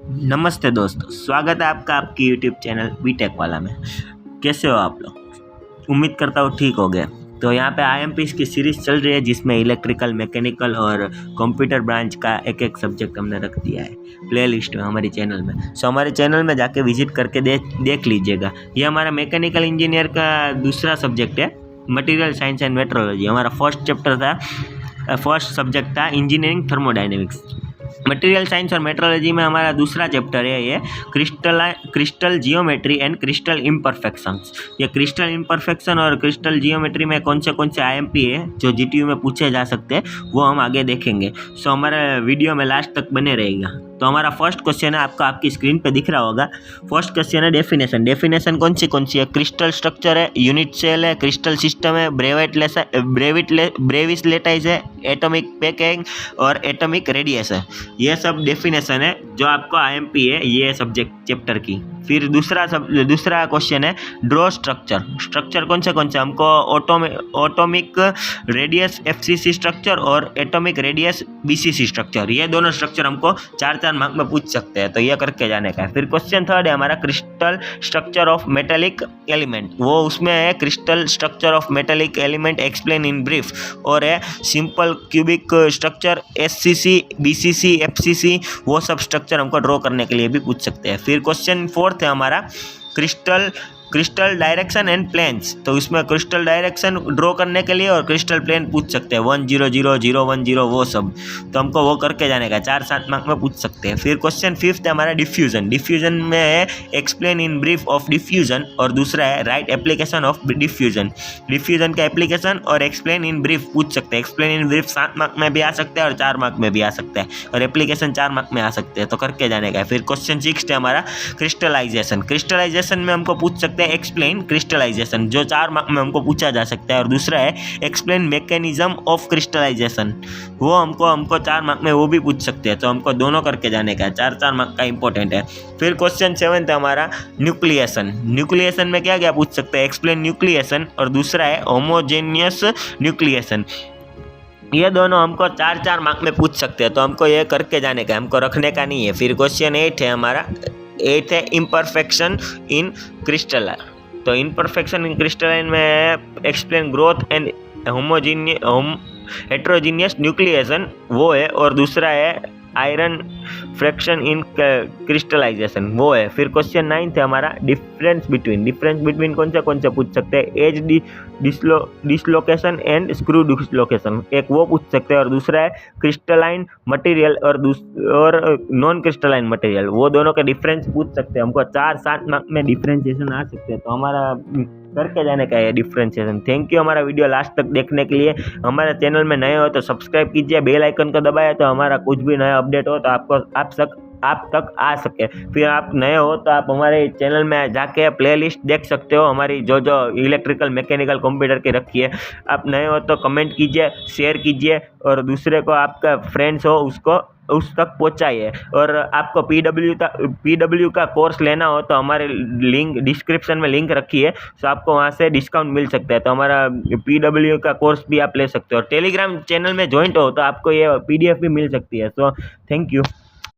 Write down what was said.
नमस्ते दोस्तों, स्वागत है आपका आपकी यूट्यूब चैनल बीटेक वाला में। कैसे हो आप लोग? उम्मीद करता हूँ ठीक हो गए। तो यहाँ पे आईएमपीस की सीरीज़ चल रही है जिसमें इलेक्ट्रिकल, मैकेनिकल और कंप्यूटर ब्रांच का एक एक सब्जेक्ट हमने रख दिया है प्लेलिस्ट में हमारी चैनल में। सो हमारे चैनल में जाके विजिट करके देख लीजिएगा। ये हमारा मैकेनिकल इंजीनियर का दूसरा सब्जेक्ट है, मटीरियल साइंस एंड मेट्रोलॉजी। हमारा फर्स्ट सब्जेक्ट था इंजीनियरिंग थर्मोडाइनमिक्स। मटेरियल साइंस और मेट्रोलॉजी में हमारा दूसरा चैप्टर है ये crystal geometry and crystal imperfections. ये क्रिस्टल इम्परफेक्शन और क्रिस्टल जियोमेट्री में कौन से आईएमपी है जो जीटीयू में पूछे जा सकते हैं वो हम आगे देखेंगे। सो हमारे वीडियो में लास्ट तक बने रहेगा। तो हमारा फर्स्ट क्वेश्चन है, आपको आपकी स्क्रीन पे दिख रहा होगा। फर्स्ट क्वेश्चन है डेफिनेशन कौन सी है? क्रिस्टल स्ट्रक्चर है, यूनिट सेल है, क्रिस्टल सिस्टम है, ब्रेविस लेटाइज है, एटॉमिक पैकिंग और एटॉमिक रेडियस है। ये सब डेफिनेशन है जो आपको आईएमपी है ये सब्जेक्ट चैप्टर की। फिर दूसरा क्वेश्चन है ड्रॉ स्ट्रक्चर कौन से हमको ऑटोमिक रेडियस एफसीसी स्ट्रक्चर और एटॉमिक रेडियस बीसीसी स्ट्रक्चर, ये दोनों स्ट्रक्चर हमको चार मार्क में पूछ सकते हैं, तो ये करके जाने का है। फिर क्वेश्चन थर्ड है हमारा crystal structure of metallic element. वो उसमें है crystal structure of metallic element explain in brief, और है simple cubic structure SCC BCC FCC, वो सब स्ट्रक्चर हमको ड्रॉ करने के लिए भी पूछ सकते हैं। फिर क्वेश्चन फोर्थ है हमारा क्रिस्टल डायरेक्शन एंड प्लेन्स। तो इसमें क्रिस्टल डायरेक्शन ड्रॉ करने के लिए और क्रिस्टल प्लेन पूछ सकते हैं 100 वो सब, तो हमको वो करके जाने का 4-7 मार्क में पूछ सकते हैं। फिर क्वेश्चन फिफ्थ है हमारा डिफ्यूजन में है explain in brief of diffusion, और दूसरा है राइट एप्लीकेशन ऑफ डिफ्यूजन का एप्लीकेशन और एक्सप्लेन इन ब्रीफ पूछ सकते हैं। एक्सप्लेन इन ब्रीफ 7 मार्क में भी आ सकता है और 4 मार्क में भी आ सकता है, और एप्लीकेशन 4 मार्क में आ सकते हैं, तो करके जाने का है। फिर क्वेश्चन सिक्स है हमारा क्रिस्टलाइजेशन में हमको पूछ सकते हैं एक्सप्लेन क्रिस्टलाइजेशन, जो 4 मार्क में हमको पूछा जा सकता है, और दूसरा है एक्सप्लेन मैकेनिज्म ऑफ क्रिस्टलाइजेशन, वो हमको 4 मार्क में वो भी पूछ सकते हैं, तो हमको दोनों करके जाने का है, 4 मार्क का इंपॉर्टेंट है। फिर क्वेश्चन 7 है हमारा न्यूक्लिएशन में क्या पूछ सकते हैं? एक्सप्लेन न्यूक्लिएशन, और दूसरा है होमोजेनियस न्यूक्लिएशन। ये दोनों हमको 4 मार्क में पूछ सकते हैं, तो हमको ये करके जाने का, हमको रखने का नहीं है। फिर क्वेश्चन 8 है हमारा, 8 है इम्परफेक्शन इन क्रिस्टलाइन। तो इम्परफेक्शन इन क्रिस्टलाइन में explain growth and heterogeneous nucleation, वो है, और दूसरा है आयरन फ्रैक्शन इन क्रिस्टलाइजेशन, वो है। फिर क्वेश्चन 9 है हमारा डिफरेंस बिटवीन कौन से पूछ सकते हैं? Edge dislocation and screw dislocation, एक वो पूछ सकते हैं, और दूसरा है क्रिस्टलाइन मटेरियल और नॉन क्रिस्टलाइन मटेरियल, वो दोनों के डिफरेंस पूछ सकते हैं। हमको 4-7 मार्क में डिफरेंशिएशन आ सकते हैं, तो हमारा करके जाने का है डिफरेंशिएशन। थैंक यू हमारा वीडियो लास्ट तक देखने के लिए। हमारे चैनल में नए हो तो सब्सक्राइब कीजिए, बेल आइकन को दबाएं, तो हमारा कुछ भी नया अपडेट हो तो आप तक आ सके। फिर आप नए हो तो आप हमारे चैनल में जाके प्लेलिस्ट देख सकते हो, हमारी जो इलेक्ट्रिकल मैकेनिकल कंप्यूटर की रखी है। आप नए हो तो कमेंट कीजिए, शेयर कीजिए, और दूसरे को आपका फ्रेंड्स हो उसको उस तक पहुंचाइए। और आपको पीडब्ल्यू का कोर्स लेना हो तो हमारे लिंक डिस्क्रिप्शन में लिंक रखी है, तो आपको वहाँ से डिस्काउंट मिल सकता है, तो हमारा पीडब्ल्यू का कोर्स भी आप ले सकते हो। और टेलीग्राम चैनल में ज्वाइंट हो तो आपको ये PDF भी मिल सकती है। So thank you.